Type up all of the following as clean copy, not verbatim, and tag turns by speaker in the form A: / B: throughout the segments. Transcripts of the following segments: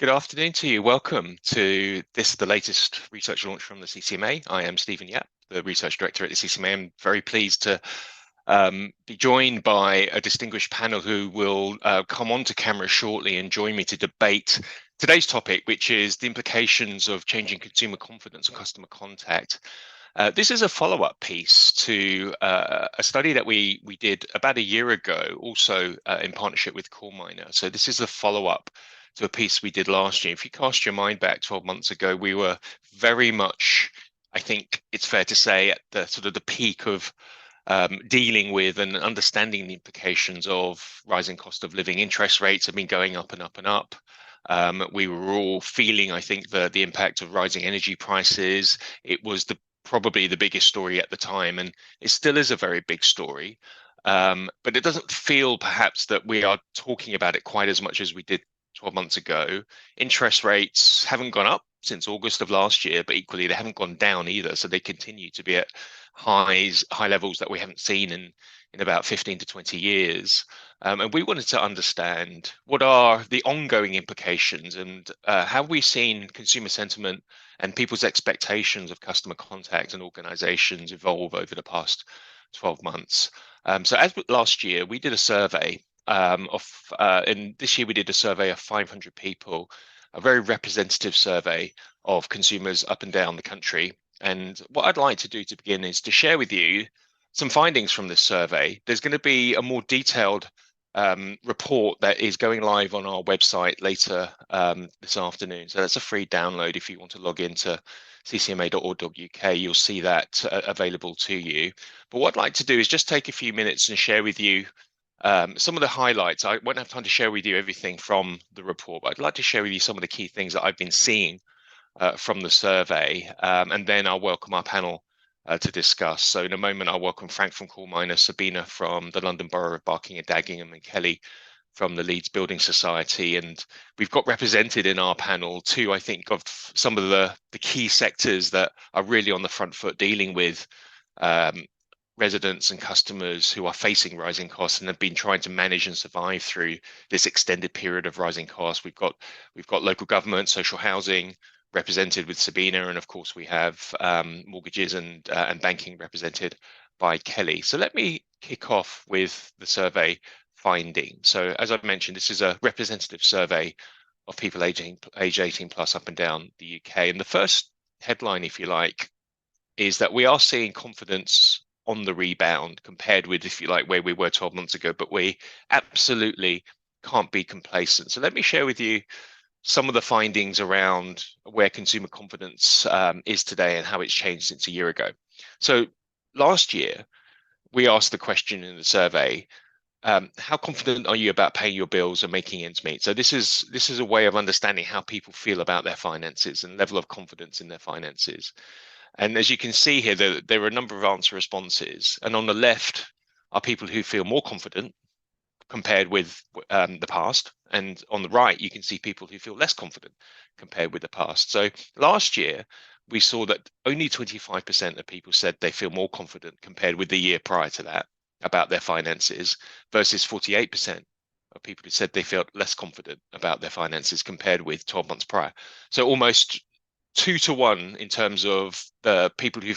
A: Good afternoon to you. Welcome to the latest research launch from the CCMA. I am Stephen Yap, the research director at the CCMA. I'm very pleased to be joined by a distinguished panel who will come onto camera shortly and join me to debate today's topic, which is the implications of changing consumer confidence and customer contact. This is a follow-up piece to a study that we did about a year ago, also in partnership with CoreMiner. So this is a follow-up to a piece we did last year. If you cast your mind back 12 months ago, we were very much, I think it's fair to say, at the sort of the peak of dealing with and understanding the implications of rising cost of living. Interest rates have been going up and up and up. We were all feeling, I think, the impact of rising energy prices. It was probably the biggest story at the time, and it still is a very big story. But it doesn't feel perhaps that we are talking about it quite as much as we did 12 months ago. Interest rates haven't gone up since August of last year, but equally they haven't gone down either. So they continue to be at high levels that we haven't seen in about 15 to 20 years. And we wanted to understand what are the ongoing implications and have we seen consumer sentiment and people's expectations of customer contact and organizations evolve over the past 12 months. So as last year, we did a survey and this year we did a survey of 500 people, a very representative survey of consumers up and down the country. And what I'd like to do to begin is to share with you some findings from this survey. There's going to be a more detailed report that is going live on our website later this afternoon. So that's a free download. If you want to log into ccma.org.uk, you'll see that available to you. But what I'd like to do is just take a few minutes and share with you some of the highlights. I won't have time to share with you everything from the report, but I'd like to share with you some of the key things that I've been seeing from the survey, and then I'll welcome our panel to discuss. So in a moment, I'll welcome Frank from CoreMiner, Sabina from the London Borough of Barking and Dagenham, and Kelly from the Leeds Building Society. And we've got represented in our panel too, I think, of some of the key sectors that are really on the front foot dealing with residents and customers who are facing rising costs and have been trying to manage and survive through this extended period of rising costs. We've got local government, social housing represented with Sabina, and of course we have mortgages and banking represented by Kelly. So let me kick off with the survey finding. So as I've mentioned, this is a representative survey of people age 18 plus up and down the UK. And the first headline, if you like, is that we are seeing confidence on the rebound compared with, if you like, where we were 12 months ago, but we absolutely can't be complacent. So let me share with you some of the findings around where consumer confidence is today and how it's changed since a year ago. So last year, we asked the question in the survey, how confident are you about paying your bills and making ends meet? So this is a way of understanding how people feel about their finances and level of confidence in their finances. And as you can see here, there are a number of answer responses. And on the left are people who feel more confident compared with the past. And on the right, you can see people who feel less confident compared with the past. So last year, we saw that only 25% of people said they feel more confident compared with the year prior to that about their finances, versus 48% of people who said they felt less confident about their finances compared with 12 months prior. So almost 2 to 1 in terms of the people who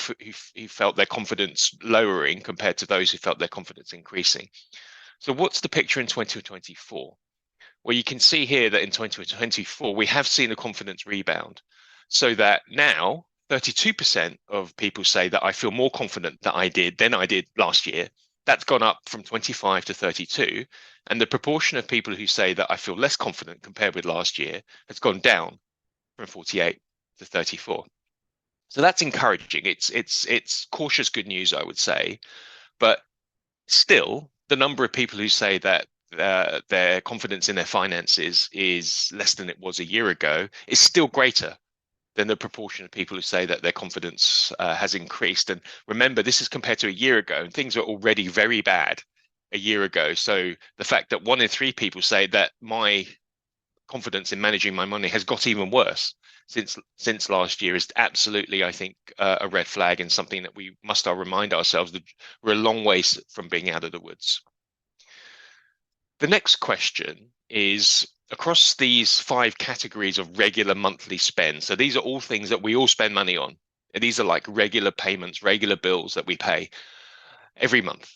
A: felt their confidence lowering compared to those who felt their confidence increasing. So what's the picture in 2024? Well, you can see here that in 2024, we have seen a confidence rebound, so that now 32% of people say that I feel more confident than I did last year. That's gone up from 25 to 32. And the proportion of people who say that I feel less confident compared with last year has gone down from 48 to 34. So that's encouraging. It's cautious good news, I would say. But still, the number of people who say that their confidence in their finances is less than it was a year ago is still greater than the proportion of people who say that their confidence has increased. And remember, this is compared to a year ago, and things were already very bad a year ago. So the fact that 1 in 3 people say that my confidence in managing my money has got even worse since last year is absolutely, I think, a red flag, and something that we must remind ourselves that we're a long ways from being out of the woods. The next question is, across these 5 categories of regular monthly spend, so these are all things that we all spend money on. And these are like regular payments, regular bills that we pay every month.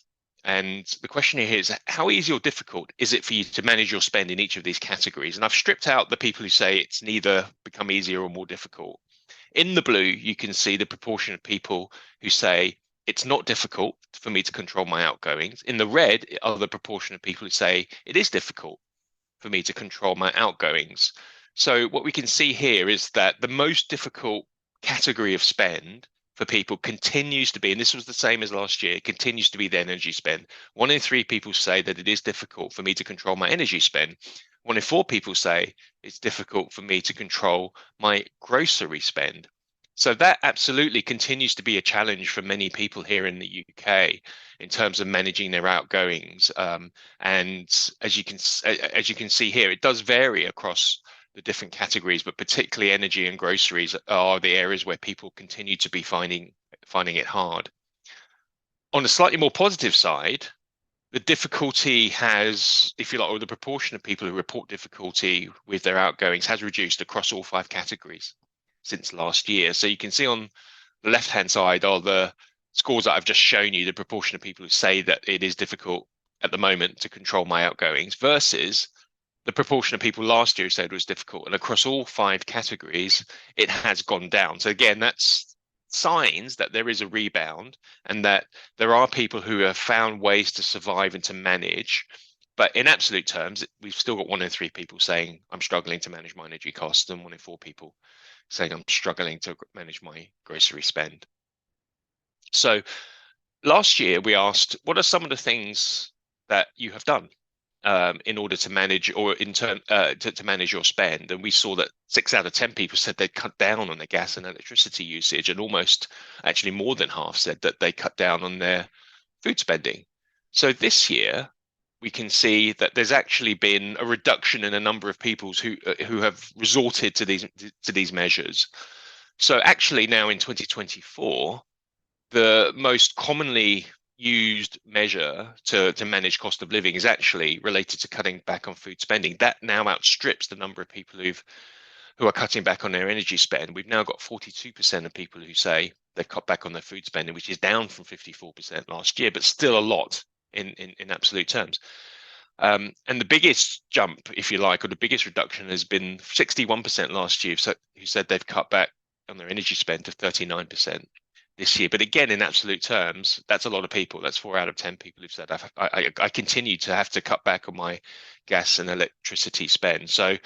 A: And the question here is, how easy or difficult is it for you to manage your spend in each of these categories? And I've stripped out the people who say it's neither become easier or more difficult. In the blue, you can see the proportion of people who say it's not difficult for me to control my outgoings. In the red are the proportion of people who say it is difficult for me to control my outgoings. So what we can see here is that the most difficult category of spend for people continues to be, and this was the same as last year, continues to be the energy spend. 1 in 3 people say that it is difficult for me to control my energy spend. 1 in 4 people say it's difficult for me to control my grocery spend. So that absolutely continues to be a challenge for many people here in the UK in terms of managing their outgoings. And as you can see here, it does vary across the different categories, but particularly energy and groceries are the areas where people continue to be finding it hard. On a slightly more positive side, the difficulty has, if you like, or the proportion of people who report difficulty with their outgoings has reduced across all 5 categories since last year. So you can see on the left-hand side are the scores that I've just shown you, the proportion of people who say that it is difficult at the moment to control my outgoings versus the proportion of people last year who said it was difficult. And across all 5 categories, it has gone down. So again, that's signs that there is a rebound and that there are people who have found ways to survive and to manage. But in absolute terms, we've still got 1 in 3 people saying I'm struggling to manage my energy costs, and 1 in 4 people saying I'm struggling to manage my grocery spend. So last year we asked, what are some of the things that you have done in order to manage, or in turn to manage your spend? And we saw that 6 out of 10 people said they'd cut down on their gas and electricity usage, and almost actually more than half said that they cut down on their food spending. So this year we can see that there's actually been a reduction in a number of people who have resorted to these measures. So actually now in 2024, the most commonly used measure to manage cost of living is actually related to cutting back on food spending. That now outstrips the number of people who are cutting back on their energy spend. We've now got 42% of people who say they've cut back on their food spending, which is down from 54% last year, but still a lot in absolute terms. And the biggest jump, if you like, or the biggest reduction has been 61% last year who said they've cut back on their energy spend to 39% this year. But again, in absolute terms, that's a lot of people. That's 4 out of 10 people who've said I continue to have to cut back on my gas and electricity spend. So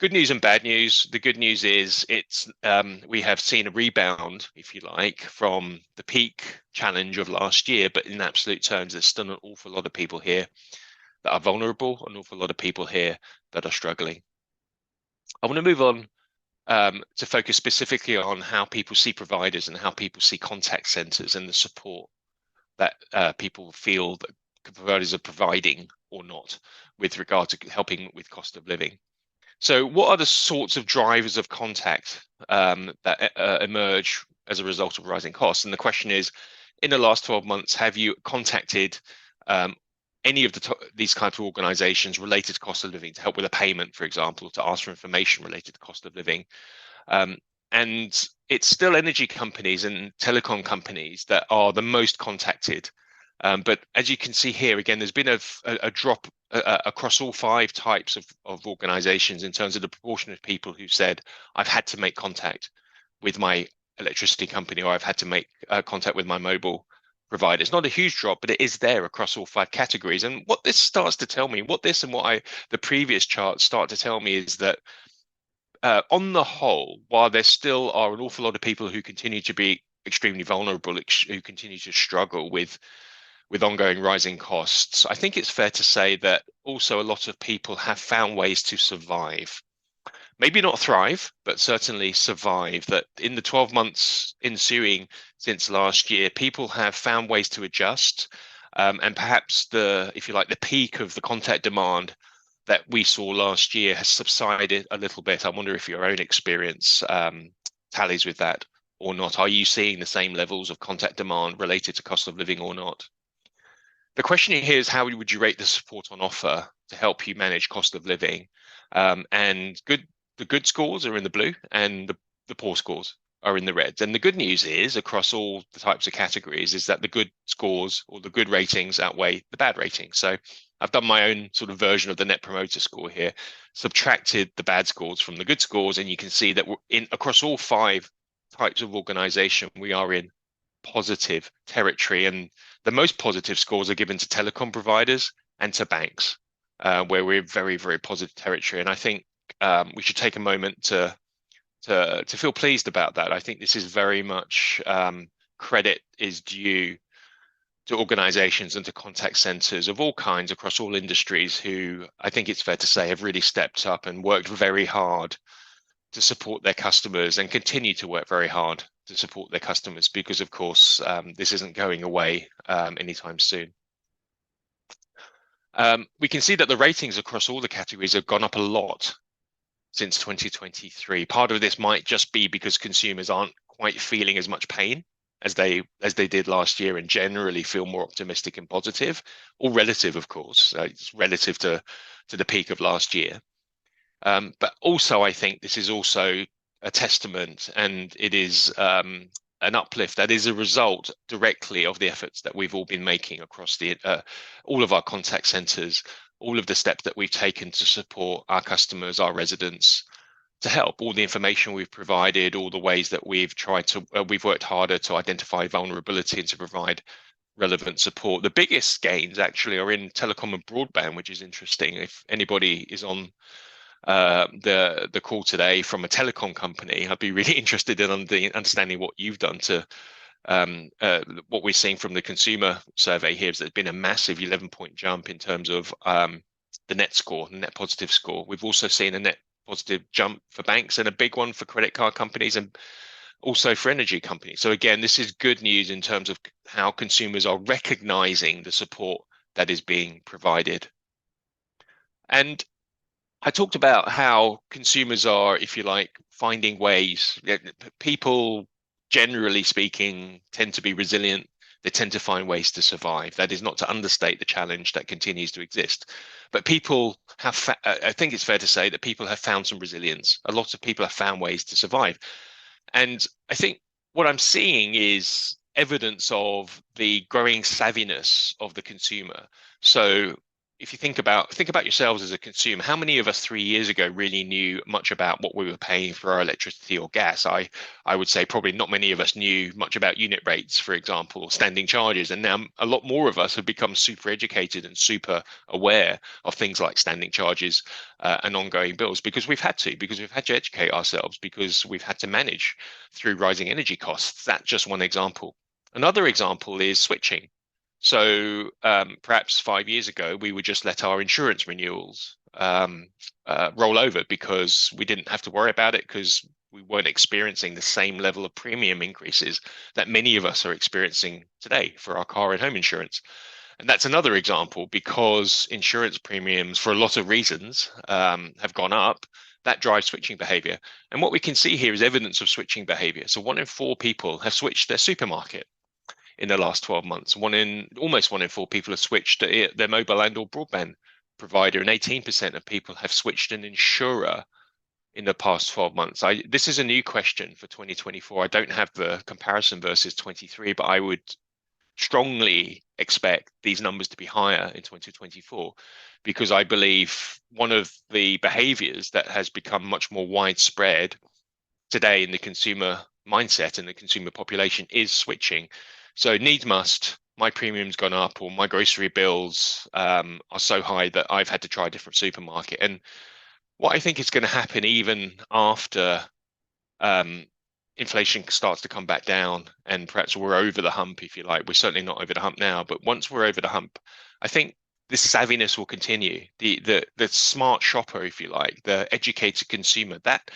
A: good news and bad news. The good news is we have seen a rebound, if you like, from the peak challenge of last year. But in absolute terms, there's still an awful lot of people here that are vulnerable, an awful lot of people here that are struggling. I want to move on to focus specifically on how people see providers and how people see contact centers and the support that people feel that providers are providing or not with regard to helping with cost of living. So what are the sorts of drivers of contact that emerge as a result of rising costs? And the question is, in the last 12 months, have you contacted any of these kinds of organizations related to cost of living to help with a payment, for example, to ask for information related to cost of living? And it's still energy companies and telecom companies that are the most contacted. But as you can see here, again, there's been a drop across all 5 types of organizations in terms of the proportion of people who said, I've had to make contact with my electricity company, or I've had to make contact with my mobile provider. It's not a huge drop, but it is there across all 5 categories. And what this starts to tell me, the previous charts start to tell me, is that on the whole, while there still are an awful lot of people who continue to be extremely vulnerable, who continue to struggle with ongoing rising costs, I think it's fair to say that also a lot of people have found ways to survive. Maybe not thrive, but certainly survive. That in the 12 months ensuing since last year, people have found ways to adjust. And perhaps if you like, the peak of the contact demand that we saw last year has subsided a little bit. I wonder if your own experience tallies with that or not. Are you seeing the same levels of contact demand related to cost of living or not? The question here is, how would you rate the support on offer to help you manage cost of living. And the good scores are in the blue, and the poor scores are in the red. And the good news is, across all the types of categories, is that the good scores or the good ratings outweigh the bad ratings. So I've done my own sort of version of the Net Promoter Score here, subtracted the bad scores from the good scores, and you can see that we're in across all 5 types of organization, we are in positive territory. And the most positive scores are given to telecom providers and to banks, where we're very, very positive territory. And I think we should take a moment to feel pleased about that. I think this is very much credit is due to organizations and to contact centers of all kinds across all industries who, I think it's fair to say, have really stepped up and worked very hard to support their customers and continue to work very hard to support their customers, because of course this isn't going away anytime soon. We can see that the ratings across all the categories have gone up a lot since 2023. Part of this might just be because consumers aren't quite feeling as much pain as they did last year, and generally feel more optimistic and positive, all relative, of course. It's relative to the peak of last year. But also, I think this is also a testament, and it is an uplift that is a result directly of the efforts that we've all been making across all of our contact centers, all of the steps that we've taken to support our customers, our residents, to help, all the information we've provided, all the ways that we've we've worked harder to identify vulnerability and to provide relevant support. The biggest gains actually are in telecom and broadband, which is interesting. If anybody is on the call today from a telecom company, I'd be really interested in understanding what you've done to what we're seeing from the consumer survey here is there's been a massive 11-point jump in terms of the net score, the net positive score. We've also seen a net positive jump for banks and a big one for credit card companies and also for energy companies. So again, this is good news in terms of how consumers are recognizing the support that is being provided. And I talked about how consumers are, if you like, finding ways. People, generally speaking, tend to be resilient. They tend to find ways to survive. That is not to understate the challenge that continues to exist. But people have, I think it's fair to say that people have found some resilience. A lot of people have found ways to survive. And I think what I'm seeing is evidence of the growing savviness of the consumer. So if you think about yourselves as a consumer, how many of us 3 years ago really knew much about what we were paying for our electricity or gas? I would say probably not many of us knew much about unit rates, for example, or standing charges. And now a lot more of us have become super educated and super aware of things like standing charges and ongoing bills, because we've had to educate ourselves, because we've had to manage through rising energy costs. That's just one example. Another example is switching. So perhaps 5 years ago, we would just let our insurance renewals roll over because we didn't have to worry about it, because we weren't experiencing the same level of premium increases that many of us are experiencing today for our car and home insurance. And that's another example, because insurance premiums, for a lot of reasons, have gone up. That drives switching behavior. And what we can see here is evidence of switching behavior. So 1 in 4 people have switched their supermarket in the last 12 months. Almost 1 in 4 people have switched their mobile and or broadband provider, and 18% of people have switched an insurer in the past 12 months. This is a new question for 2024. I don't have the comparison versus 23, but I would strongly expect these numbers to be higher in 2024, because I believe one of the behaviors that has become much more widespread today in the consumer mindset and the consumer population is switching. So needs must, my premium's gone up, or my grocery bills are so high that I've had to try a different supermarket. And what I think is going to happen even after inflation starts to come back down, and perhaps we're over the hump, if you like. We're certainly not over the hump now, but once we're over the hump, I think this savviness will continue. The smart shopper, if you like, the educated consumer, that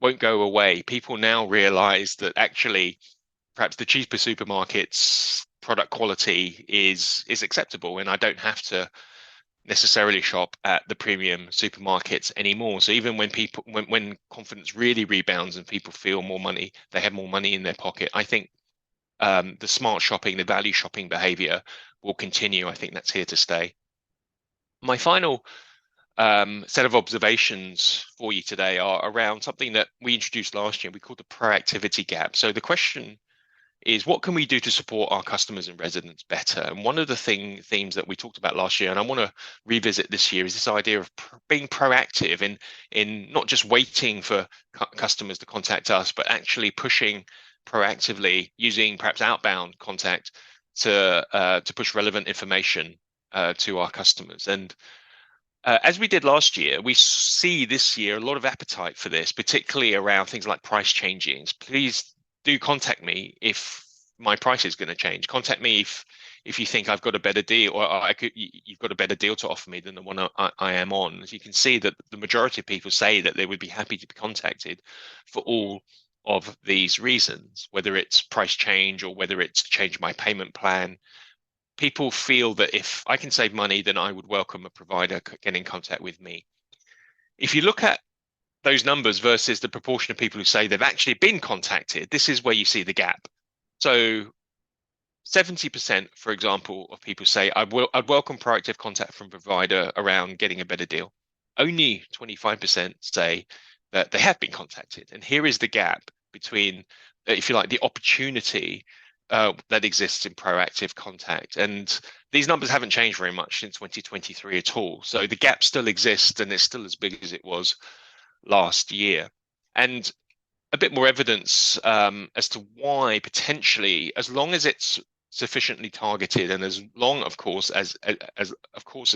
A: won't go away. People now realize that actually perhaps the cheaper supermarkets product quality is acceptable, and I don't have to necessarily shop at the premium supermarkets anymore. So even when confidence really rebounds and people feel more money, they have more money in their pocket, I think the smart shopping, the value shopping behavior will continue. I think that's here to stay. My final set of observations for you today are around something that we introduced last year. We called the proactivity gap. So the question is, what can we do to support our customers and residents better? And one of the themes that we talked about last year, and I want to revisit this year, is this idea of being proactive in not just waiting for customers to contact us, but actually pushing proactively, using perhaps outbound contact to push relevant information to our customers. And as we did last year, we see this year a lot of appetite for this, particularly around things like price changings. Please do contact me if my price is going to change. Contact me if you think I've got a better deal, or you've got a better deal to offer me than the one I am on. As you can see, that the majority of people say that they would be happy to be contacted for all of these reasons, whether it's price change or whether it's to change my payment plan. People feel that if I can save money, then I would welcome a provider getting in contact with me. If you look at those numbers versus the proportion of people who say they've actually been contacted, this is where you see the gap. So 70%, for example, of people say I'd welcome proactive contact from provider around getting a better deal. Only 25% say that they have been contacted. And here is the gap between, if you like, the opportunity that exists in proactive contact. And these numbers haven't changed very much since 2023 at all. So the gap still exists, and it's still as big as it was last year. And a bit more evidence as to why potentially, as long as it's sufficiently targeted, and as long, of course, as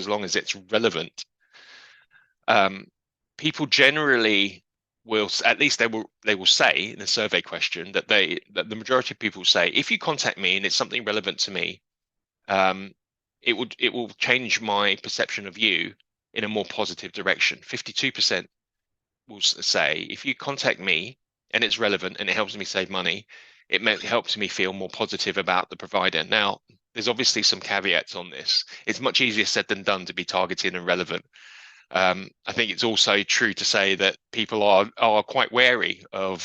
A: long as it's relevant, people generally will, at least they will say in the survey question that the majority of people say, if you contact me and it's something relevant to me, it will change my perception of you in a more positive direction. 52% will say, if you contact me and it's relevant and it helps me save money, it helps me feel more positive about the provider. Now, there's obviously some caveats on this. It's much easier said than done to be targeted and relevant. I think it's also true to say that people are quite wary of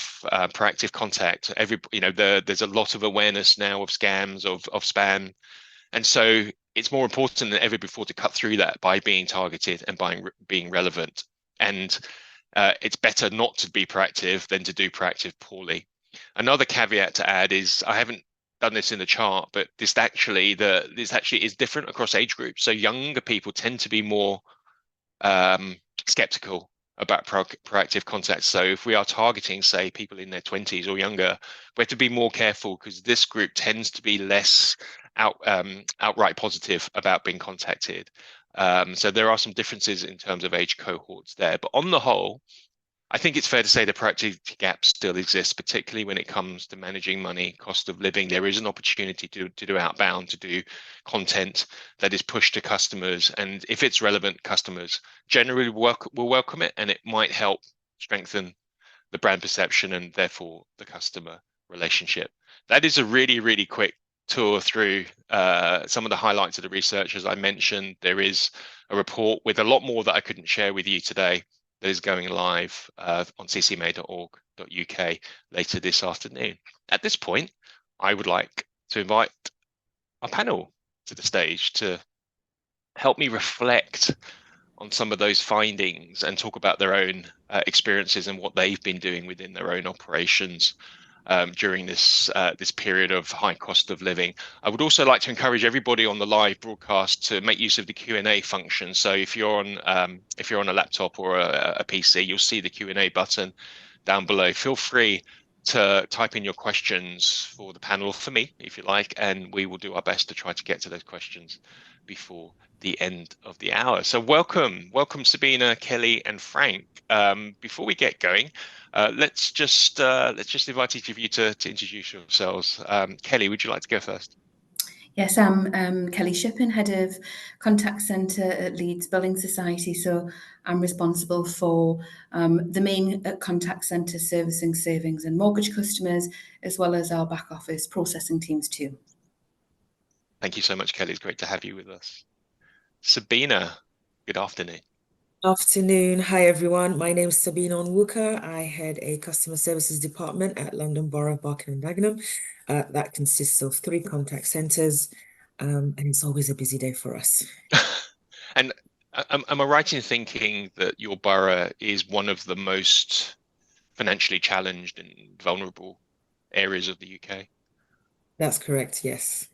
A: proactive contact. There's a lot of awareness now of scams, of spam, and so it's more important than ever before to cut through that by being targeted and by being relevant. And it's better not to be proactive than to do proactive poorly. Another caveat to add is, I haven't done this in the chart, but this actually is different across age groups. So younger people tend to be more skeptical about proactive contact. So if we are targeting, say, people in their 20s or younger, we have to be more careful, because this group tends to be less outright positive about being contacted. So there are some differences in terms of age cohorts there. But on the whole, I think it's fair to say the proactivity gap still exists, particularly when it comes to managing money, cost of living. There is an opportunity to do outbound, to do content that is pushed to customers. And if it's relevant, customers generally will welcome it, and it might help strengthen the brand perception and therefore the customer relationship. That is a really, really quick tour through some of the highlights of the research. As I mentioned, there is a report with a lot more that I couldn't share with you today that is going live on ccma.org.uk later this afternoon. At this point, I would like to invite our panel to the stage to help me reflect on some of those findings and talk about their own experiences and what they've been doing within their own operations during this period of high cost of living. I would also like to encourage everybody on the live broadcast to make use of the Q&A function. So if you're on a laptop or a PC, you'll see the Q&A button down below. Feel free to type in your questions for the panel, for me, if you like, and we will do our best to try to get to those questions before the end of the hour. So welcome Sabina, Kelly, and Frank. Before we get going, let's just invite each of you to introduce yourselves. Kelly, would you like to go first?
B: Yes, I'm Kelly Shippen, Head of Contact Centre at Leeds Building Society. So I'm responsible for the main contact centre servicing savings and mortgage customers, as well as our back office processing teams too.
A: Thank you so much, Kelly. It's great to have you with us. Sabina, good afternoon.
C: Afternoon. Hi, everyone. My name is Sabina Onwuka. I head a customer services department at London Borough, Barking and Dagenham. That consists of 3 contact centres, and it's always a busy day for us.
A: And am I right in thinking that your borough is one of the most financially challenged and vulnerable areas of the UK?
C: That's correct, yes.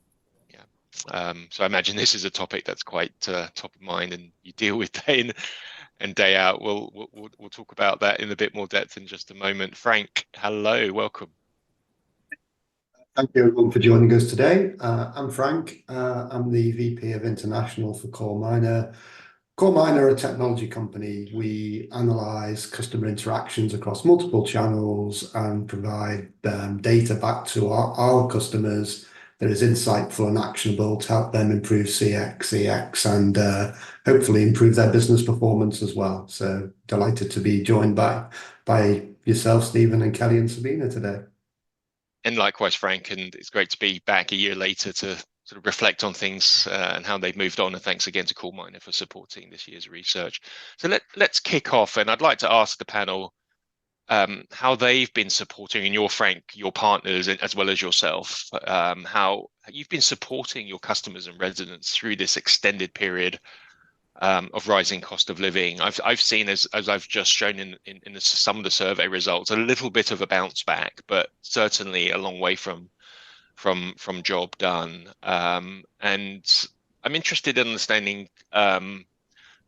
A: Yeah. So I imagine this is a topic that's quite top of mind and you deal with day in and day out. We'll talk about that in a bit more depth in just a moment. Frank, hello, welcome.
D: Thank you everyone for joining us today. I'm Frank. I'm the VP of International for Core Miner. Core Miner are a technology company. We analyze customer interactions across multiple channels and provide data back to our customers that is insightful and actionable to help them improve CX, EX, and hopefully improve their business performance as well. So delighted to be joined by yourself, Stephen, and Kelly and Sabina today.
A: And likewise, Frank, and it's great to be back a year later to sort of reflect on things and how they've moved on. And thanks again to Core Miner for supporting this year's research. So let's kick off, and I'd like to ask the panel how they've been supporting, and Frank, your partners, as well as yourself, how you've been supporting your customers and residents through this extended period of rising cost of living. I've seen, as I've just shown in some of the survey results, a little bit of a bounce back, but certainly a long way from job done. And I'm interested in understanding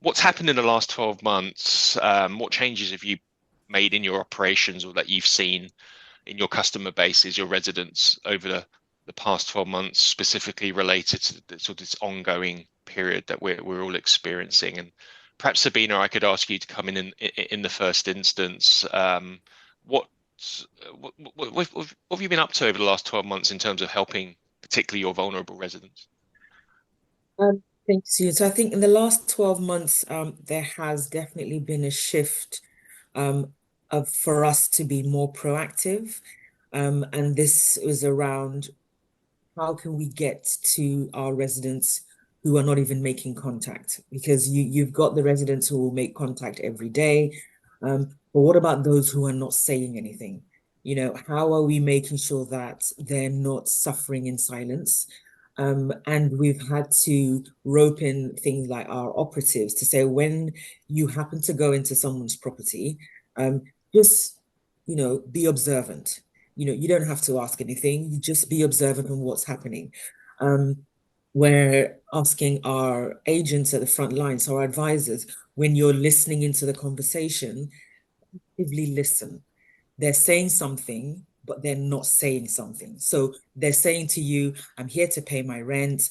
A: what's happened in the last 12 months. What changes have you made in your operations or that you've seen in your customer bases, your residents, over the past 12 months, specifically related to sort of this ongoing period that we're all experiencing? And perhaps, Sabina, I could ask you to come in the first instance. What have you been up to over the last 12 months in terms of helping particularly your vulnerable residents?
C: Thank you. So I think in the last 12 months, there has definitely been a shift for us to be more proactive. And this was around how can we get to our residents who are not even making contact? Because you've got the residents who will make contact every day. But what about those who are not saying anything? You know, how are we making sure that they're not suffering in silence? And we've had to rope in things like our operatives to say, when you happen to go into someone's property, just, you know, be observant. You know, you don't have to ask anything. You just be observant on what's happening. We're asking our agents at the front line, so our advisors, when you're listening into the conversation, actively listen. They're saying something, but they're not saying something. So they're saying to you, I'm here to pay my rent,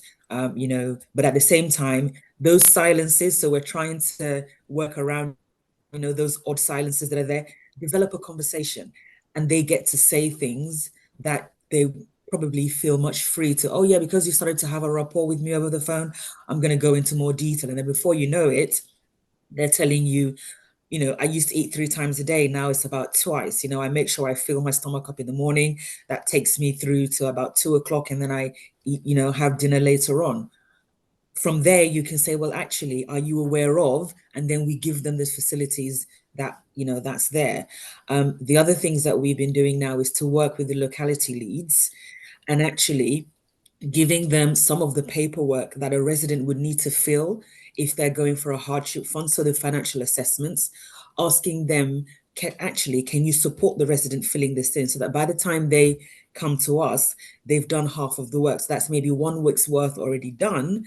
C: you know, but at the same time, those silences, so we're trying to work around, you know, those odd silences that are there, develop a conversation, and they get to say things that they probably feel much free to, oh yeah, because you started to have a rapport with me over the phone, I'm going to go into more detail. And then before you know it, they're telling you, you know, I used to eat 3 times a day. Now it's about twice. You know, I make sure I fill my stomach up in the morning. That takes me through to about 2 o'clock. And then I eat, you know, have dinner later on. From there, you can say, well, actually, are you aware of? And then we give them the facilities that, you know, that's there. The other things that we've been doing now is to work with the locality leads and actually giving them some of the paperwork that a resident would need to fill if they're going for a hardship fund, so the financial assessments, asking them, can you support the resident filling this in, so that by the time they come to us, they've done half of the work. So that's maybe 1 week's worth already done,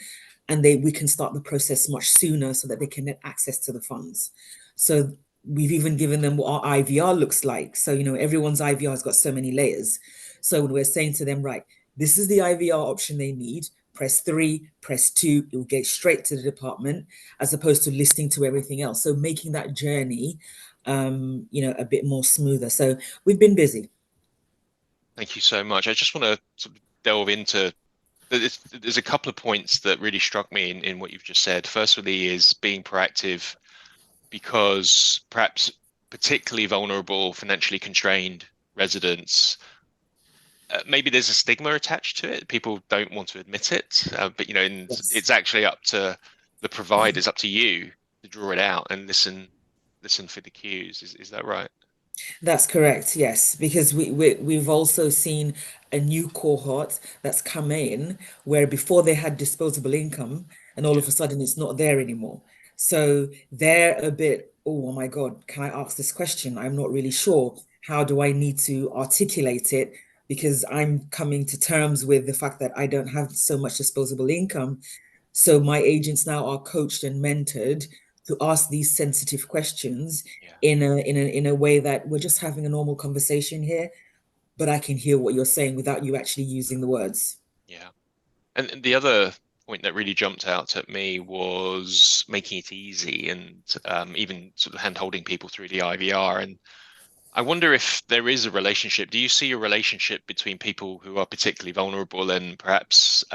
C: and we can start the process much sooner so that they can get access to the funds. So we've even given them what our IVR looks like. So, you know, everyone's IVR has got so many layers. So when we're saying to them, right, this is the IVR option they need, press 3, press 2, it will get straight to the department, as opposed to listening to everything else. So making that journey, you know, a bit more smoother. So we've been busy.
A: Thank you so much. I just want to sort of delve into, there's a couple of points that really struck me in what you've just said. Firstly is being proactive, because perhaps particularly vulnerable, financially constrained residents, maybe there's a stigma attached to it. People don't want to admit it, but you know,
C: Yes.
A: it's actually up to the providers, up to you to draw it out and listen for the cues. Is that right?
C: That's correct, yes, because we've also seen a new cohort that's come in where before they had disposable income and all of a sudden it's not there anymore. So they're a bit, oh my God, can I ask this question? I'm not really sure. How do I need to articulate it? Because I'm coming to terms with the fact that I don't have so much disposable income. So my agents now are coached and mentored to ask these sensitive questions
A: Yeah.
C: in a way that we're just having a normal conversation here, but I can hear what you're saying without you actually using the words.
A: Yeah. And the other point that really jumped out at me was making it easy and even sort of hand-holding people through the IVR. And I wonder if there is a relationship. Do you see a relationship between people who are particularly vulnerable and perhaps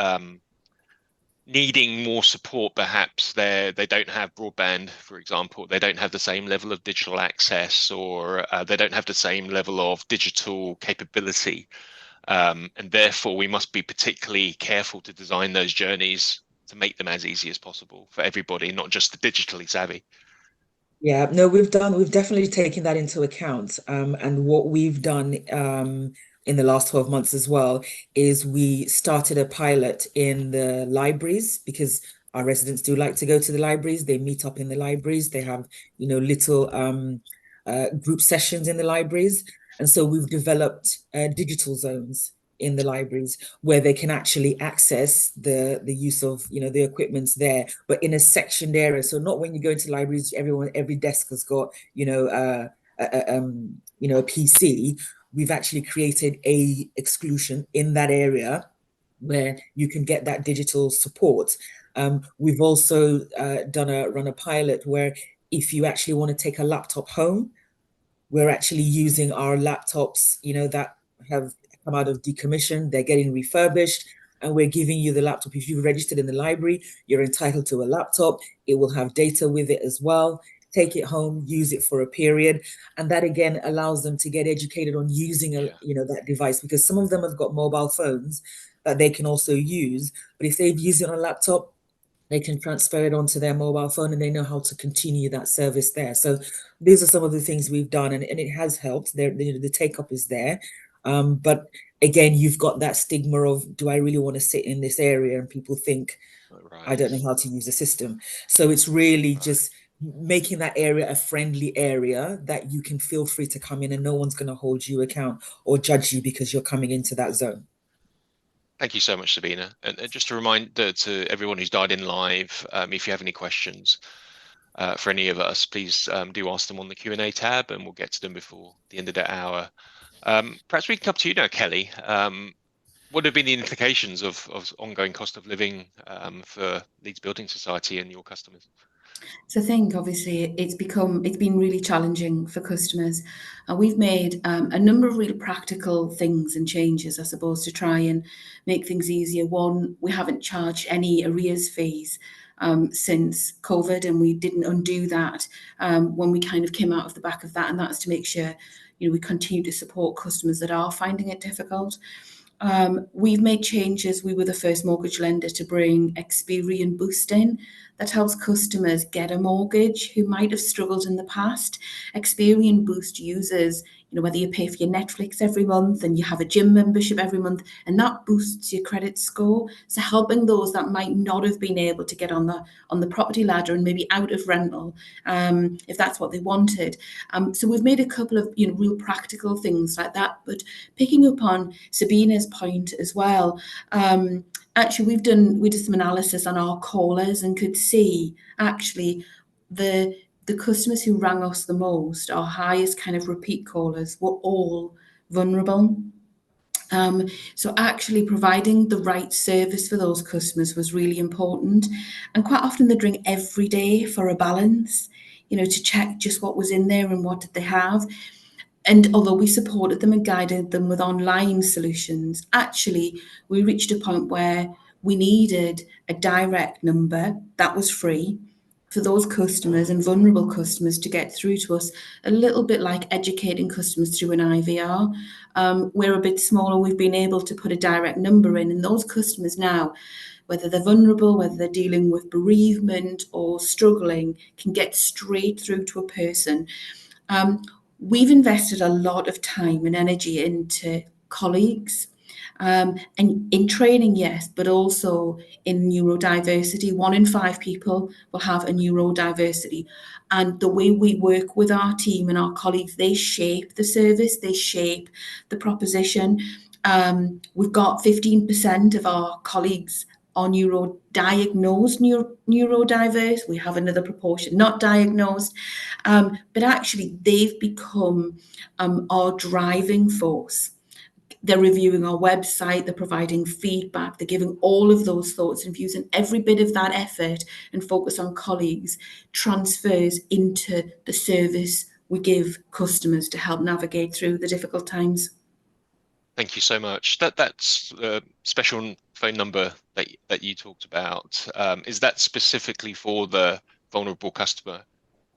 A: needing more support? Perhaps they don't have broadband, for example, they don't have the same level of digital access, or they don't have the same level of digital capability. And therefore, we must be particularly careful to design those journeys to make them as easy as possible for everybody, not just the digitally savvy.
C: Yeah, no, we've definitely taken that into account. And what we've done in the last 12 months as well is we started a pilot in the libraries, because our residents do like to go to the libraries. They meet up in the libraries. They have, little group sessions in the libraries. And so we've developed digital zones in the libraries where they can actually access the use of the equipment's there, but in a sectioned area. So not when you go into libraries, every desk has got a PC. We've actually created a exclusion in that area where you can get that digital support. We've also run a pilot where if you actually want to take a laptop home, we're actually using our laptops, that have come out of decommission. They're getting refurbished, and we're giving you the laptop. If you've registered in the library, you're entitled to a laptop. It will have data with it as well. Take it home, use it for a period. And that again allows them to get educated on using that device, because some of them have got mobile phones that they can also use. But if they've used it on a laptop, they can transfer it onto their mobile phone and they know how to continue that service there. So these are some of the things we've done, and it has helped. The take-up is there. But again, you've got that stigma of, do I really want to sit in this area? And people think,
A: Right.
C: I don't know how to use the system. So it's really just making that area a friendly area that you can feel free to come in and no one's going to hold you account or judge you because you're coming into that zone.
A: Thank you so much, Sabina. And just a reminder to everyone who's dialed in live, if you have any questions for any of us, please do ask them on the Q&A tab, and we'll get to them before the end of the hour. Perhaps we can come to you now, Kelly. What have been the implications of ongoing cost of living for Leeds Building Society and your customers?
B: So I think obviously it's been really challenging for customers, and we've made a number of really practical things and changes, I suppose, to try and make things easier. One, we haven't charged any arrears fees since COVID, and we didn't undo that when we kind of came out of the back of that, and that's to make sure we continue to support customers that are finding it difficult. We've made changes. We were the first mortgage lender to bring Experian Boost in. That helps customers get a mortgage who might have struggled in the past. Experian Boost users, whether you pay for your Netflix every month and you have a gym membership every month, and that boosts your credit score. So helping those that might not have been able to get on the property ladder and maybe out of rental, if that's what they wanted. So we've made a couple of real practical things like that. But picking up on Sabina's point as well, actually we did some analysis on our callers and could see actually the customers who rang us the most, our highest kind of repeat callers, were all vulnerable. So actually providing the right service for those customers was really important. And quite often they'd ring every day for a balance, to check just what was in there and what did they have. And although we supported them and guided them with online solutions, actually we reached a point where we needed a direct number that was free for those customers and vulnerable customers to get through to us, a little bit like educating customers through an IVR. We're a bit smaller, we've been able to put a direct number in, and those customers now, whether they're vulnerable, whether they're dealing with bereavement or struggling, can get straight through to a person. We've invested a lot of time and energy into colleagues. And in training, yes, but also in neurodiversity. 1 in 5 people will have a neurodiversity. And the way we work with our team and our colleagues, they shape the service, they shape the proposition. We've got 15% of our colleagues are neurodiagnosed, neurodiverse. We have another proportion not diagnosed, but actually they've become our driving force. They're reviewing our website, they're providing feedback, they're giving all of those thoughts and views, and every bit of that effort and focus on colleagues transfers into the service we give customers to help navigate through the difficult times.
A: Thank you so much. That's a special phone number that you talked about. Is that specifically for the vulnerable customer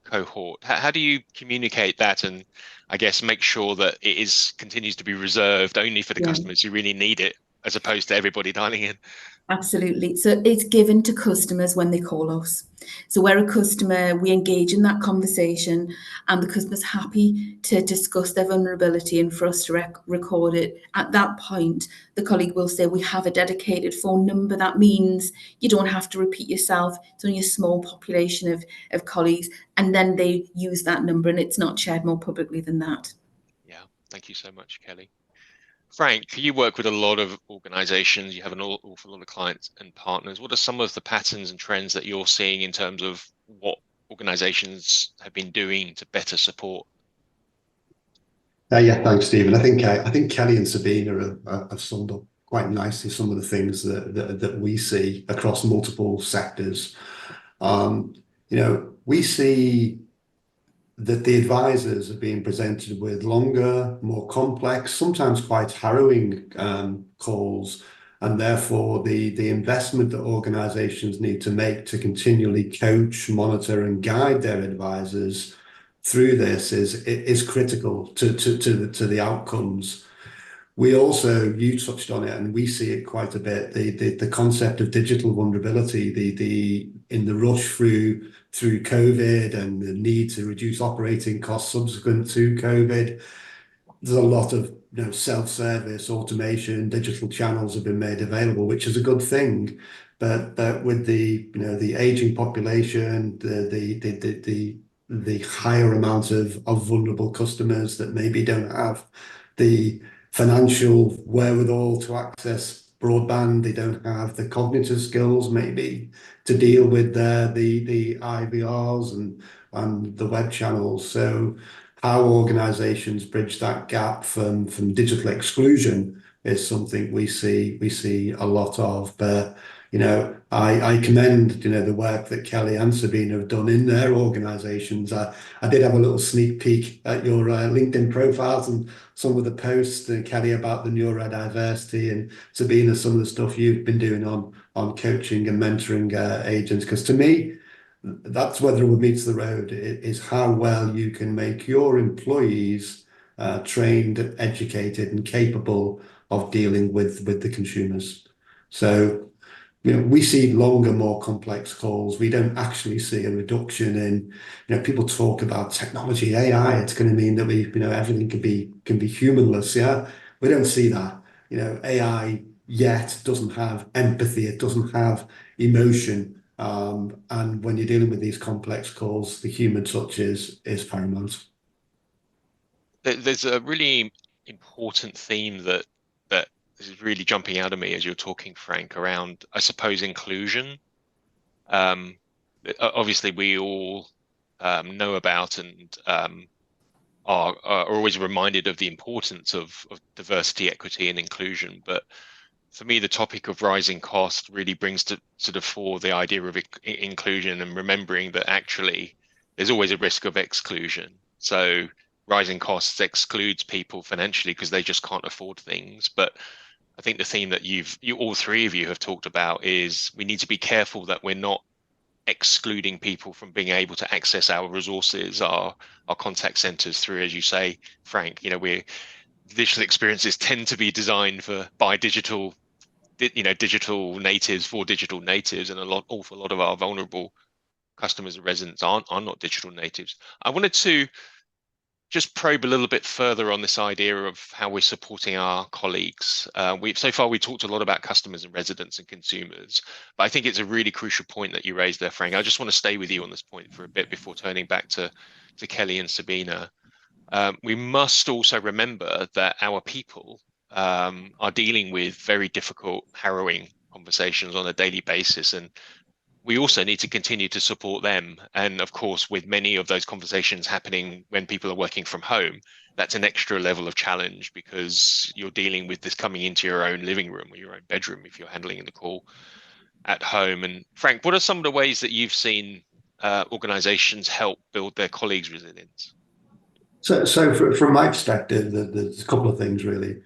A: cohort? How do you communicate that, and I guess make sure that it continues to be reserved only for the customers who really need it, as opposed to everybody dialing in?
B: Absolutely. So it's given to customers when they call us. So we're a customer, we engage in that conversation, and the customer's happy to discuss their vulnerability and for us to record it. At that point, the colleague will say, we have a dedicated phone number. That means you don't have to repeat yourself. It's only a small population of colleagues. And then they use that number, and it's not shared more publicly than that.
A: Yeah, thank you so much, Kelly. Frank, you work with a lot of organizations, you have an awful lot of clients and partners. What are some of the patterns and trends that you're seeing in terms of what organizations have been doing to better support?
D: Yeah, thanks, Stephen. I think Kelly and Sabina have summed up quite nicely some of the things that we see across multiple sectors. We see that the advisors are being presented with longer, more complex, sometimes quite harrowing calls, and therefore the investment that organizations need to make to continually coach, monitor, and guide their advisors through this is critical to the outcomes. We also, you touched on it, and we see it quite a bit, the concept of digital vulnerability, in the rush through COVID and the need to reduce operating costs subsequent to COVID. There's a lot of self-service, automation, digital channels have been made available, which is a good thing. But with the aging population, the higher amount of vulnerable customers that maybe don't have the financial wherewithal to access broadband, they don't have the cognitive skills maybe to deal with the IVRs and the web channels. So how organizations bridge that gap from digital exclusion is something we see a lot of. But I commend the work that Kelly and Sabina have done in their organizations. I did have a little sneak peek at your LinkedIn profiles and some of the posts, Kelly, about the neurodiversity, and Sabina, some of the stuff you've been doing on coaching and mentoring agents. Because to me, that's where the rubber meets the road, is how well you can make your employees trained, educated, and capable of dealing with the consumers. So we see longer, more complex calls. We don't actually see a reduction in, people talk about technology, AI. It's going to mean that everything can be humanless. Yeah, we don't see that. AI yet doesn't have empathy. It doesn't have emotion. And when you're dealing with these complex calls, the human touch is paramount.
A: There's a really important theme that this is really jumping out at me as you're talking, Frank, around, I suppose, inclusion. Obviously, we all know about and are always reminded of the importance of diversity, equity, and inclusion. But for me, the topic of rising cost really brings to sort of fore the idea of inclusion, and remembering that actually there's always a risk of exclusion. So rising costs excludes people financially because they just can't afford things. But I think the theme that all three of you have talked about is we need to be careful that we're not excluding people from being able to access our resources, our contact centers through, as you say, Frank, digital experiences tend to be designed by digital natives for digital natives, and awful lot of our vulnerable customers and residents are not digital natives. I wanted to just probe a little bit further on this idea of how we're supporting our colleagues. So far we talked a lot about customers and residents and consumers, but I think it's a really crucial point that you raised there, Frank. I just want to stay with you on this point for a bit before turning back to Kelly and Sabina. We must also remember that our people are dealing with very difficult, harrowing conversations on a daily basis, and we also need to continue to support them. And of course, with many of those conversations happening when people are working from home, that's an extra level of challenge because you're dealing with this coming into your own living room or your own bedroom if you're handling the call at home. And Frank, what are some of the ways that you've seen organizations help build their colleagues' resilience?
D: So from my perspective, there's a couple of things really.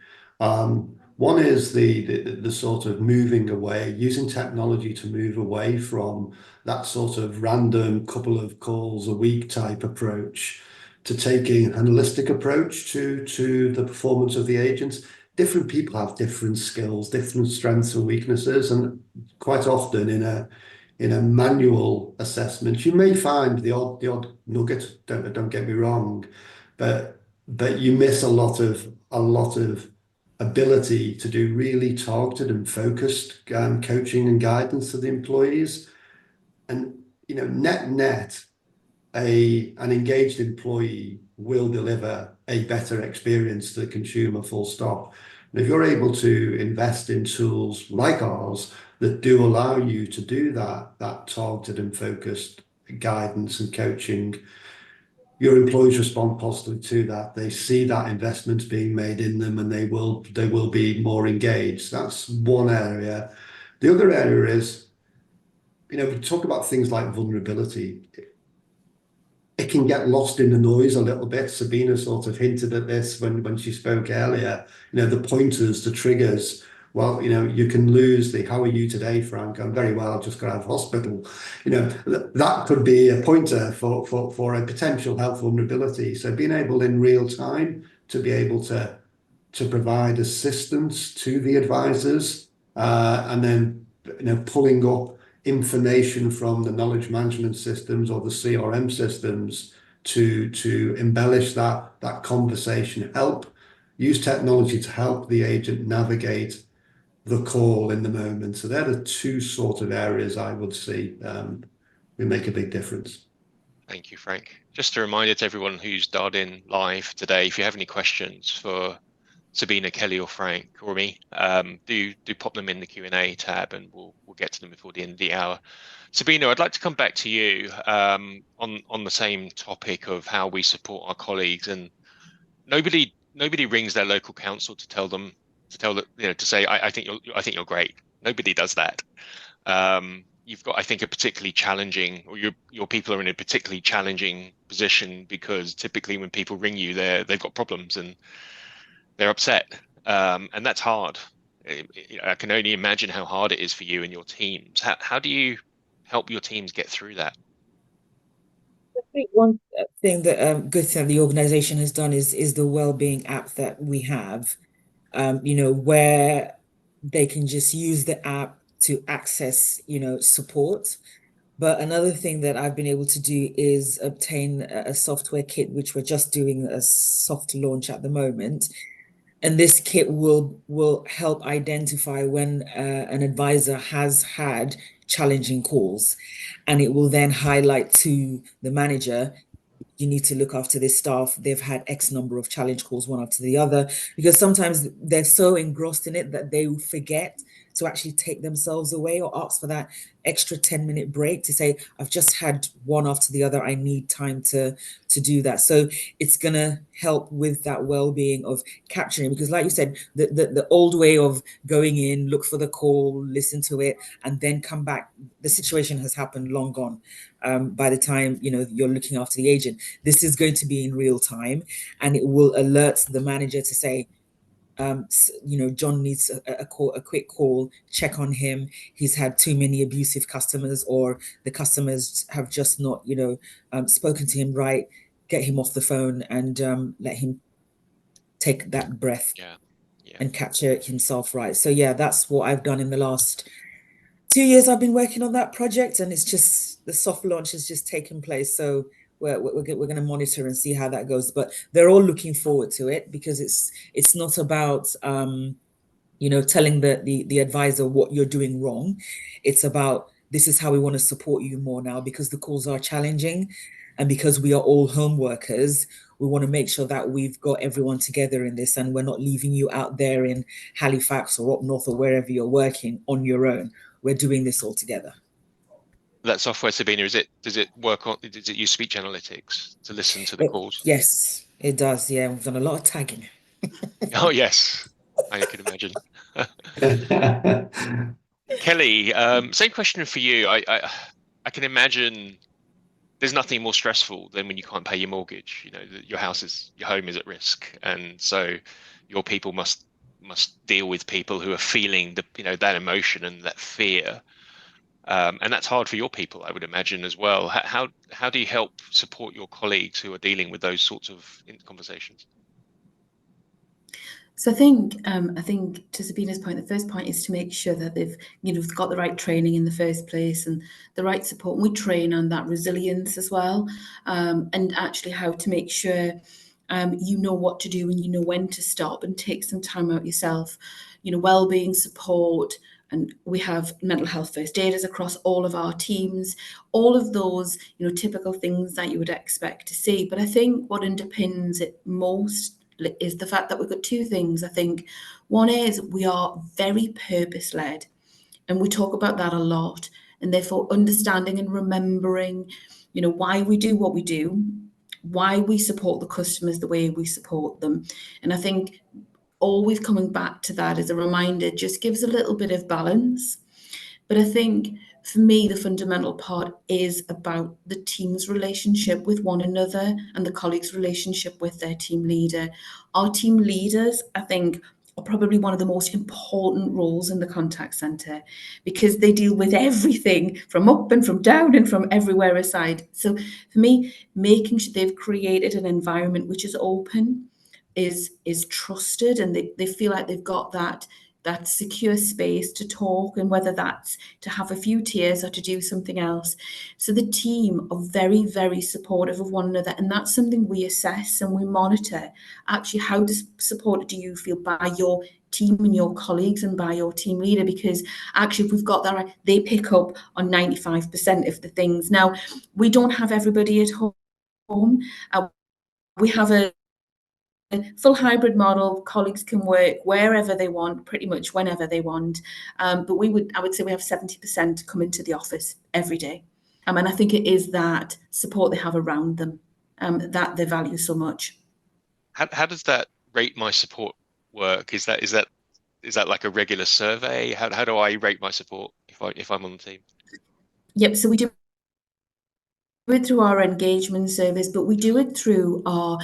D: One is the sort of moving away, using technology to move away from that sort of random couple of calls a week type approach to taking a holistic approach to the performance of the agents. Different people have different skills, different strengths and weaknesses, and quite often in a manual assessment, you may find the odd nugget. Don't get me wrong, but you miss a lot of ability to do really targeted and focused coaching and guidance to the employees. And net an engaged employee will deliver a better experience to the consumer, full stop. And if you're able to invest in tools like ours that do allow you to do that targeted and focused guidance and coaching, your employees respond positively to that. They see that investments being made in them, and they will be more engaged. That's one area. The other area is, we talk about things like vulnerability. It can get lost in the noise a little bit. Sabina sort of hinted at this when she spoke earlier. The pointers, the triggers. Well, you can lose the "How are you today, Frank? I'm very well, just got out of hospital." That could be a pointer for a potential health vulnerability. So being able in real time to be able to provide assistance to the advisors, and then pulling up information from the knowledge management systems or the CRM systems to embellish that conversation, use technology to help the agent navigate the call in the moment. So they're the two sort of areas I would see we make a big difference.
A: Thank you, Frank. Just a reminder to everyone who's dialed in live today, if you have any questions for Sabina, Kelly, or Frank, or me, do pop them in the Q&A tab, and we'll get to them before the end of the hour. Sabina, I'd like to come back to you on the same topic of how we support our colleagues. And nobody rings their local council to say, I think you're great. Nobody does that. You've got, I think, a particularly challenging, or your people are in a particularly challenging position, because typically when people ring you, they've got problems and they're upset, and that's hard. I can only imagine how hard it is for you and your teams. How do you help your teams get through that?
C: I think one thing that good thing the organization has done is the well-being app that we have, where they can just use the app to access, support. But another thing that I've been able to do is obtain a software kit, which we're just doing a soft launch at the moment. And this kit will help identify when an advisor has had challenging calls, and it will then highlight to the manager, you need to look after this staff. They've had X number of challenge calls, one after the other, because sometimes they're so engrossed in it that they forget to actually take themselves away or ask for that extra 10-minute break to say, I've just had one after the other, I need time to do that. So it's gonna help with that well-being of capturing, because like you said, the old way of going in, look for the call, listen to it, and then come back, the situation has happened, long gone. By the time you're looking after the agent, this is going to be in real time, and it will alert the manager to say, John needs a quick call, check on him. He's had too many abusive customers, or the customers have just not, spoken to him right. Get him off the phone and let him take that breath and capture himself right. So yeah, that's what I've done in the last 2 years. I've been working on that project, and it's just, the soft launch has just taken place. So we're going to monitor and see how that goes. But they're all looking forward to it, because it's not about telling the advisor what you're doing wrong. It's about, this is how we want to support you more now, because the calls are challenging, and because we are all home workers, we want to make sure that we've got everyone together in this, and we're not leaving you out there in Halifax or up north or wherever you're working on your own. We're doing this all together.
A: That software, Sabina, does it use speech analytics to listen to the calls?
C: Yes, it does. Yeah, we've done a lot of tagging.
A: Oh yes, I can imagine. Kelly, same question for you. I can imagine there's nothing more stressful than when you can't pay your mortgage. Your home is at risk, and so your people must deal with people who are feeling that emotion and that fear. And that's hard for your people, I would imagine, as well. How do you help support your colleagues who are dealing with those sorts of conversations?
B: So I think to Sabina's point, the first point is to make sure that they've got the right training in the first place and the right support. And we train on that resilience as well, and actually how to make sure you know what to do and you know when to stop and take some time out yourself. Wellbeing support, and we have mental health first aiders across all of our teams. All of those typical things that you would expect to see. But I think what underpins it most is the fact that we've got two things. I think one is we are very purpose-led, and we talk about that a lot, and therefore understanding and remembering why we do what we do, why we support the customers the way we support them. And I think always coming back to that as a reminder just gives a little bit of balance. But I think for me, the fundamental part is about the team's relationship with one another and the colleagues' relationship with their team leader. Our team leaders, I think, are probably one of the most important roles in the contact centre, because they deal with everything from up and from down and from everywhere aside. So for me, making sure they've created an environment which is open, is trusted, and they feel like they've got that secure space to talk, and whether that's to have a few tears or to do something else. So the team are very, very supportive of one another, and that's something we assess and we monitor. Actually, how supported do you feel by your team and your colleagues and by your team leader? Because actually, if we've got that right, they pick up on 95% of the things. Now, we don't have everybody at home. We have a full hybrid model. Colleagues can work wherever they want, pretty much whenever they want. But I would say we have 70% come into the office every day. And I think it is that support they have around them that they value so much.
A: How does that rate my support work? Is that like a regular survey? How do I rate my support if I'm on the team?
B: Yep. So we do it through our engagement service, but we do it through our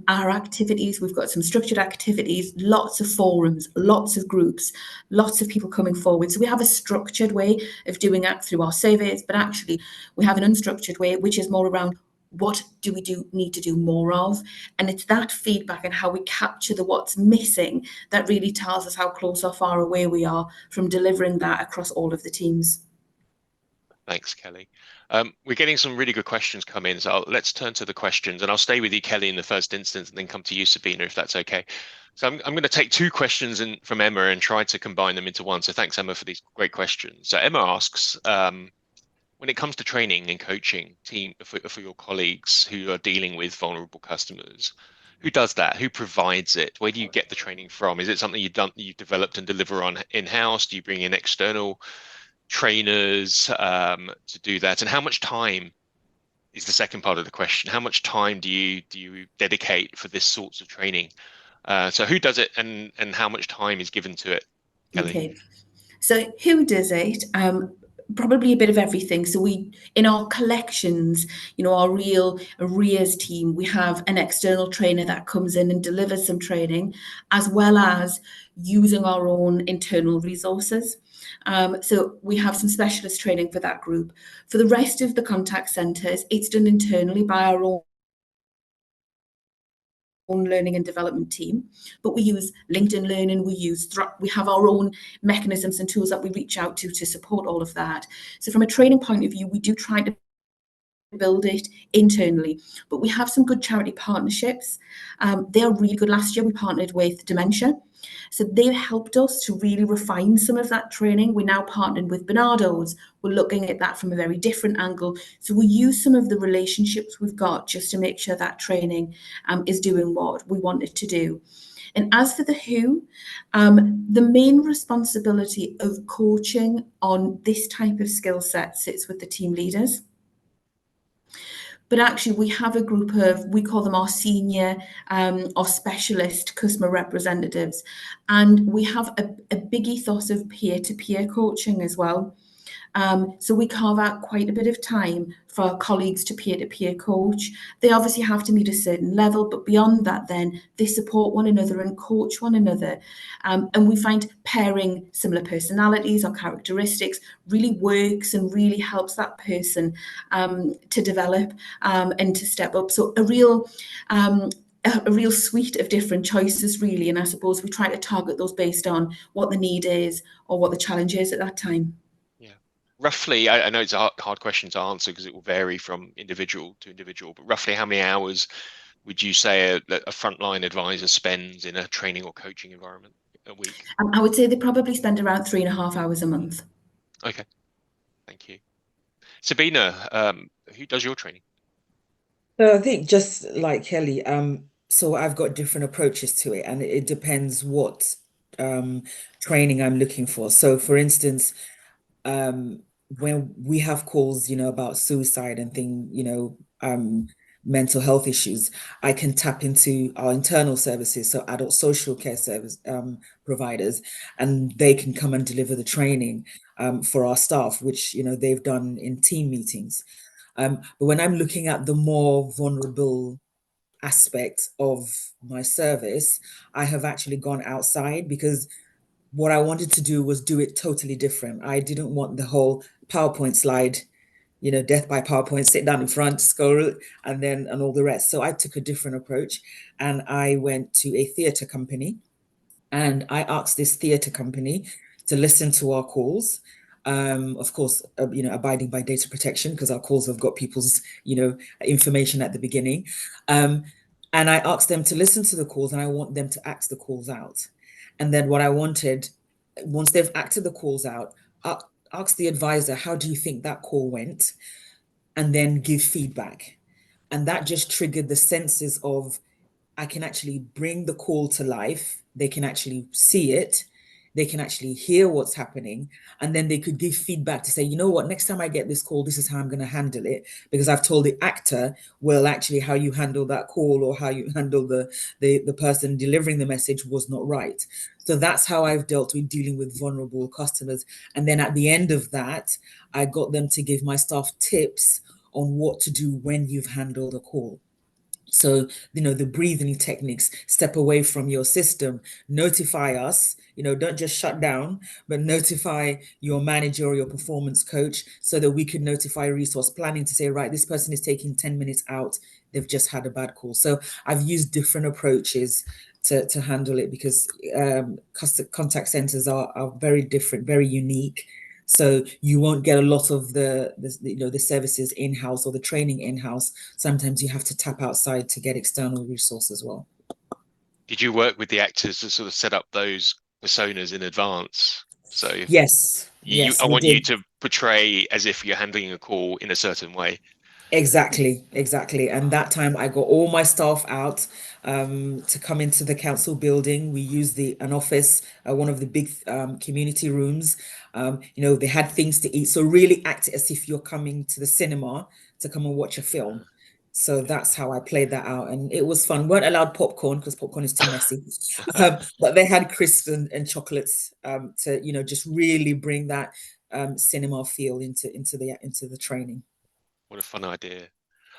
B: activities. We've got some structured activities, lots of forums, lots of groups, lots of people coming forward. So we have a structured way of doing that through our surveys, but actually we have an unstructured way, which is more around what do we need to do more of. And it's that feedback and how we capture what's missing that really tells us how close or far away we are from delivering that across all of the teams.
A: Thanks, Kelly. We're getting some really good questions come in, so let's turn to the questions, and I'll stay with you, Kelly, in the first instance, and then come to you, Sabina, if that's okay. So I'm going to take two questions from Emma and try to combine them into one. So thanks, Emma, for these great questions. So Emma asks, when it comes to training and coaching for your colleagues who are dealing with vulnerable customers, who does that? Who provides it? Where do you get the training from? Is it something you've developed and deliver on in-house? Do you bring in external trainers to do that? And how much time is the second part of the question? How much time do you dedicate for this sorts of training? So who does it, and how much time is given to it, Kelly?
B: Okay, so who does it? Probably a bit of everything. So we, in our collections, our real arrears team, we have an external trainer that comes in and delivers some training, as well as using our own internal resources. So we have some specialist training for that group. For the rest of the contact centres, it's done internally by our own learning and development team, but we use LinkedIn Learning, we have our own mechanisms and tools that we reach out to support all of that. So from a training point of view, we do try to build it internally. But we have some good charity partnerships. They are really good. Last year we partnered with Dementia. So they've helped us to really refine some of that training. We're now partnered with Bernardo's. We're looking at that from a very different angle. So we use some of the relationships we've got just to make sure that training is doing what we want it to do. And as for the WHO, the main responsibility of coaching on this type of skill set sits with the team leaders. But actually, we have a group of, we call them our senior or specialist customer representatives. And we have a big ethos of peer-to-peer coaching as well. So we carve out quite a bit of time for our colleagues to peer-to-peer coach. They obviously have to meet a certain level, but beyond that, then they support one another and coach one another. And we find pairing similar personalities or characteristics really works and really helps that person to develop and to step up. So a real suite of different choices, really. And I suppose we try to target those based on what the need is or what the challenge is at that time.
A: Roughly, I know it's a hard question to answer because it will vary from individual to individual, but roughly how many hours would you say a frontline advisor spends in a training or coaching environment a week?
B: I would say they probably spend around 3.5 hours a month.
A: Okay, thank you. Sabina, who does your training?
C: So I think just like Kelly, so I've got different approaches to it, and it depends what training I'm looking for. So for instance, when we have calls, about suicide and mental health issues, I can tap into our internal services, so adult social care service providers, and they can come and deliver the training for our staff, which they've done in team meetings. But when I'm looking at the more vulnerable aspect of my service, I have actually gone outside because what I wanted to do was do it totally different. I didn't want the whole PowerPoint slide, death by PowerPoint, sit down in front, scroll, and all the rest. So I took a different approach, and I went to a theatre company, and I asked this theatre company to listen to our calls. Of course, abiding by data protection, because our calls have got people's, information at the beginning. And I asked them to listen to the calls, and I want them to act the calls out. And then what I wanted, once they've acted the calls out, ask the advisor, how do you think that call went? And then give feedback. And that just triggered the senses of, I can actually bring the call to life. They can actually see it. They can actually hear what's happening. And then they could give feedback to say, you know what, next time I get this call, this is how I'm going to handle it. Because I've told the actor, well, actually how you handle that call or how you handle the person delivering the message was not right. So that's how I've dealt with dealing with vulnerable customers. And then at the end of that, I got them to give my staff tips on what to do when you've handled a call. So, the breathing techniques, step away from your system, notify us, don't just shut down, but notify your manager or your performance coach so that we can notify resource planning to say, right, this person is taking 10 minutes out. They've just had a bad call. So I've used different approaches to handle it because contact centers are very different, very unique. So you won't get a lot of the services in-house or the training in-house. Sometimes you have to tap outside to get external resource as well.
A: Did you work with the actors to sort of set up those personas in advance? So
C: yes,
A: I want you to portray as if you're handling a call in a certain way.
C: Exactly. And that time I got all my staff out to come into the council building. We used an office, one of the big community rooms. They had things to eat. So really act as if you're coming to the cinema to come and watch a film. So that's how I played that out. And it was fun. Weren't allowed popcorn because popcorn is too messy. But they had crisps and chocolates to, just really bring that cinema feel into the training.
A: What a fun idea.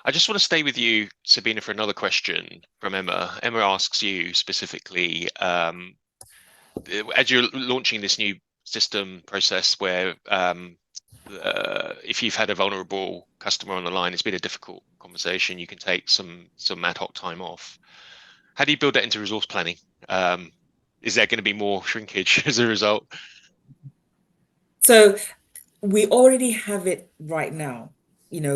A: I just want to stay with you, Sabina, for another question from Emma. Emma asks you specifically, as you're launching this new system process where if you've had a vulnerable customer on the line, it's been a difficult conversation, you can take some ad hoc time off. How do you build that into resource planning? Is there going to be more shrinkage as a result?
C: So we already have it right now.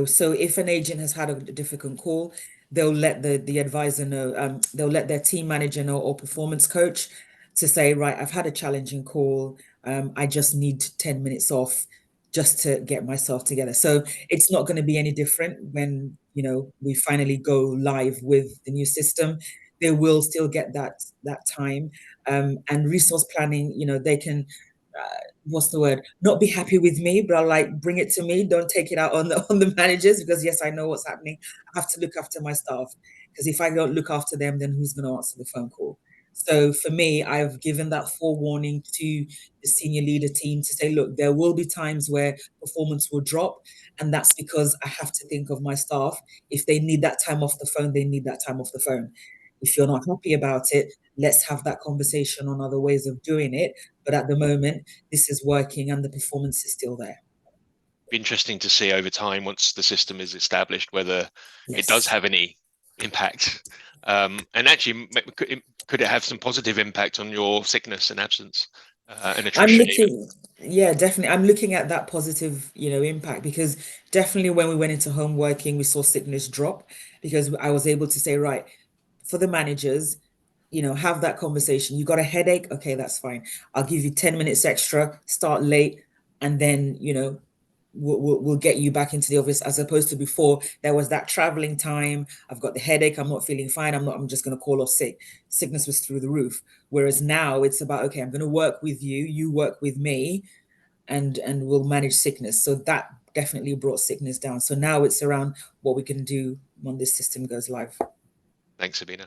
C: so if an agent has had a difficult call, they'll let the advisor know, they'll let their team manager know or performance coach to say, right, I've had a challenging call. I just need 10 minutes off just to get myself together. So it's not going to be any different when, we finally go live with the new system. They will still get that time. And resource planning, they can, what's the word? Not be happy with me, but I'll like bring it to me. Don't take it out on the managers, because yes, I know what's happening. I have to look after my staff, because if I don't look after them, then who's going to answer the phone call? So for me, I've given that forewarning to the senior leader team to say, look, there will be times where performance will drop. And that's because I have to think of my staff. If they need that time off the phone, they need that time off the phone. If you're not happy about it, let's have that conversation on other ways of doing it. But at the moment, this is working and the performance is still there.
A: Be interesting to see over time, once the system is established, whether it does have any impact. And actually, could it have some positive impact on your sickness and absence and attrition?
C: Yeah, definitely. I'm looking at that positive, impact, because definitely when we went into home working, we saw sickness drop, because I was able to say, right, for the managers, have that conversation. You got a headache? Okay, that's fine. I'll give you 10 minutes extra, start late, and then, we'll get you back into the office, as opposed to before there was that traveling time. I've got the headache. I'm not feeling fine. I'm just going to call off sick. Sickness was through the roof. Whereas now it's about, okay, I'm going to work with you, you work with me, and we'll manage sickness. So that definitely brought sickness down. So now it's around what we can do when this system goes live.
A: Thanks, Sabina.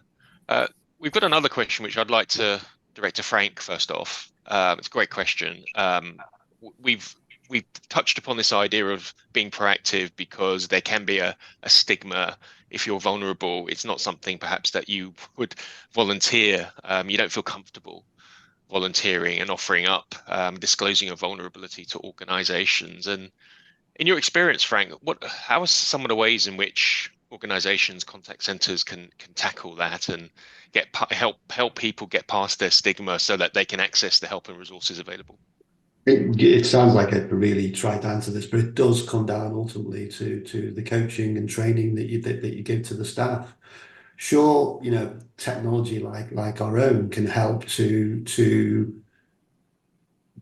A: We've got another question which I'd like to direct to Frank first off. It's a great question. We've touched upon this idea of being proactive, because there can be a stigma if you're vulnerable. It's not something perhaps that you would volunteer. You don't feel comfortable volunteering and offering up, disclosing your vulnerability to organizations. And in your experience, Frank, how are some of the ways in which organizations, contact centers can tackle that and help people get past their stigma so that they can access the help and resources available?
D: It sounds like I really tried to answer this, but it does come down ultimately to the coaching and training that you give to the staff. Sure, technology like our own can help to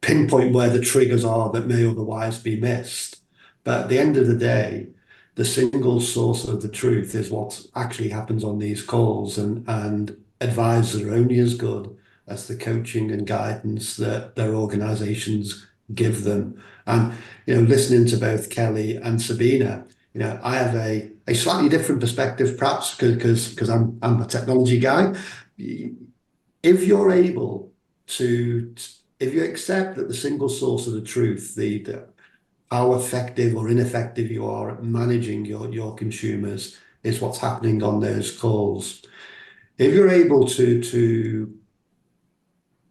D: pinpoint where the triggers are that may otherwise be missed. But at the end of the day, the single source of the truth is what actually happens on these calls, and advisors are only as good as the coaching and guidance that their organizations give them. And, listening to both Kelly and Sabina, I have a slightly different perspective, perhaps because I'm a technology guy. If you're able to, if you accept that the single source of the truth, how effective or ineffective you are at managing your consumers is what's happening on those calls. If you're able to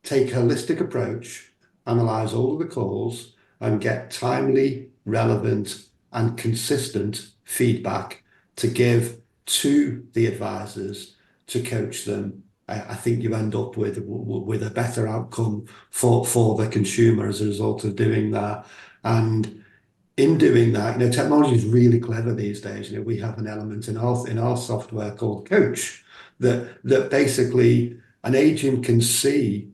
D: take a holistic approach, analyze all of the calls, and get timely, relevant, and consistent feedback to give to the advisors to coach them, I think you end up with a better outcome for the consumer as a result of doing that. And in doing that, technology is really clever these days. We have an element in our software called Coach that basically an agent can see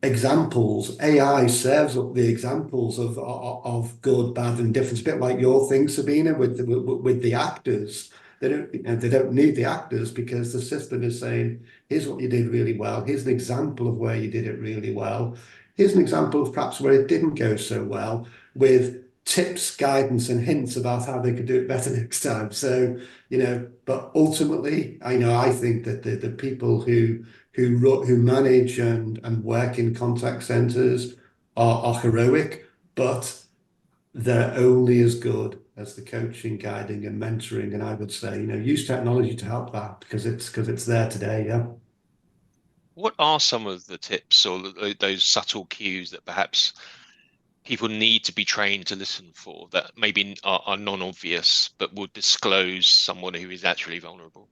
D: examples. AI serves up the examples of good, bad, and difference. A bit like your thing, Sabina, with the actors. They don't need the actors, because the system is saying, here's what you did really well. Here's an example of where you did it really well. Here's an example of perhaps where it didn't go so well, with tips, guidance, and hints about how they could do it better next time. So, but ultimately, I think that the people who manage and work in contact centers are heroic, but they're only as good as the coaching, guiding, and mentoring. And I would say, use technology to help that, because it's there today. Yeah.
A: What are some of the tips or those subtle cues that perhaps people need to be trained to listen for, that maybe are non-obvious but would disclose someone who is actually vulnerable?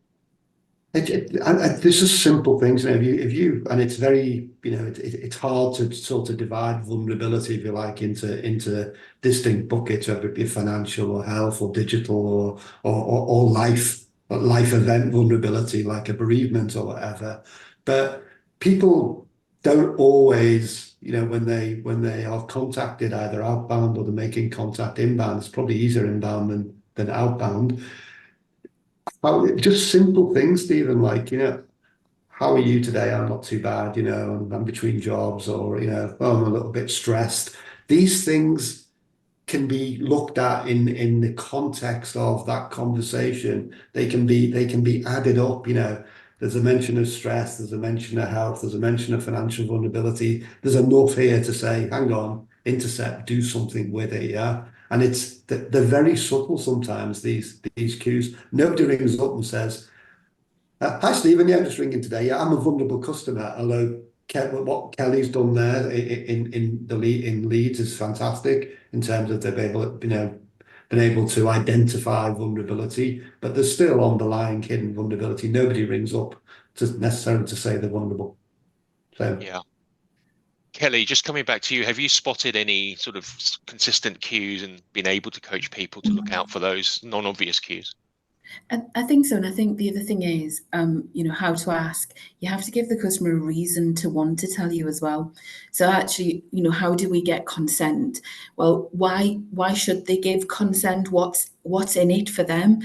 D: There's just simple things, you know, and it's very, you know, it's hard to sort of divide vulnerability, if you like, into distinct buckets, whether it be financial or health or digital or life event vulnerability, like a bereavement or whatever. But people don't always, you know, when they are contacted either outbound or they're making contact inbound, it's probably easier inbound than outbound. Just simple things, Stephen, like, you know, how are you today? I'm not too bad, you know, I'm between jobs, or, you know, oh, I'm a little bit stressed. These things can be looked at in the context of that conversation. They can be added up, you know. There's a mention of stress, there's a mention of health, there's a mention of financial vulnerability. There's enough here to say, hang on, intercept, do something with it, yeah. And they're very subtle sometimes, these cues. Nobody rings up and says, hi, Stephen. Yeah, I'm just ringing today. Yeah, I'm a vulnerable customer. Although what Kelly's done there in Leeds is fantastic in terms of they've been able to identify vulnerability, but there's still underlying hidden vulnerability. Nobody rings up to necessarily to say they're vulnerable. So
A: Yeah. Kelly, just coming back to you, have you spotted any sort of consistent cues and been able to coach people to look out for those non-obvious cues?
B: I think so, and I think the other thing is, you know, how to ask. You have to give the customer a reason to want to tell you as well. So actually, you know, how do we get consent? Well, why should they give consent? What's in it for them?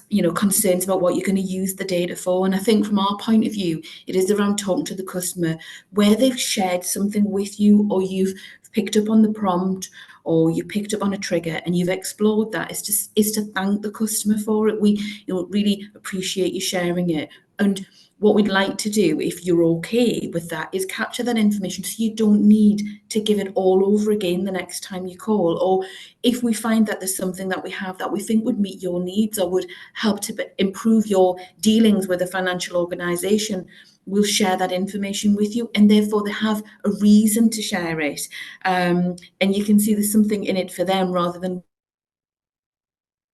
B: You know, concerns about what you're going to use the data for. And I think from our point of view, it is around talking to the customer where they've shared something with you, or you've picked up on the prompt, or you picked up on a trigger and you've explored that. It's to thank the customer for it. We, you know, really appreciate you sharing it. And what we'd like to do, if you're okay with that, is capture that information so you don't need to give it all over again the next time you call. Or if we find that there's something that we have that we think would meet your needs or would help to improve your dealings with a financial organization, we'll share that information with you, and therefore they have a reason to share it. And you can see there's something in it for them, rather than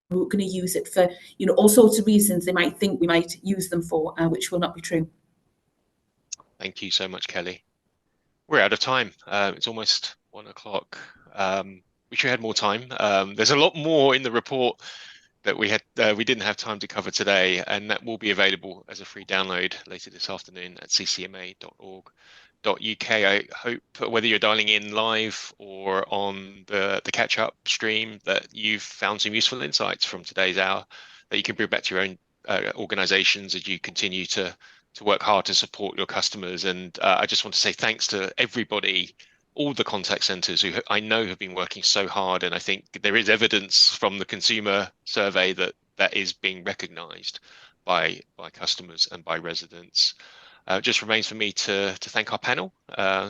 B: we're going to use it for, you know, all sorts of reasons they might think we might use them for, which will not be true.
A: Thank you so much, Kelly. We're out of time. It's almost 1 o'clock. Wish we had more time. There's a lot more in the report that we didn't have time to cover today, and that will be available as a free download later this afternoon at ccma.org.uk. I hope whether you're dialing in live or on the catch-up stream that you've found some useful insights from today's hour that you can bring back to your own organizations as you continue to work hard to support your customers. And I just want to say thanks to everybody, all the contact centers who I know have been working so hard. And I think there is evidence from the consumer survey that is being recognized by customers and by residents. Just remains for me to thank our panel,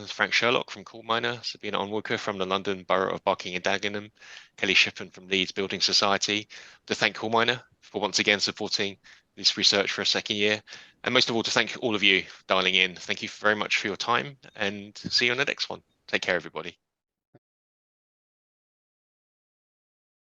A: Frank Sherlock from Coalminer, Sabina Onwuka from the London Borough of Barking and Dagenham, Kelly Shippen from Leeds Building Society, to thank Coalminer for once again supporting this research for a second year, and most of all to thank all of you dialing in. Thank you very much for your time, and see you on the next one. Take care, everybody.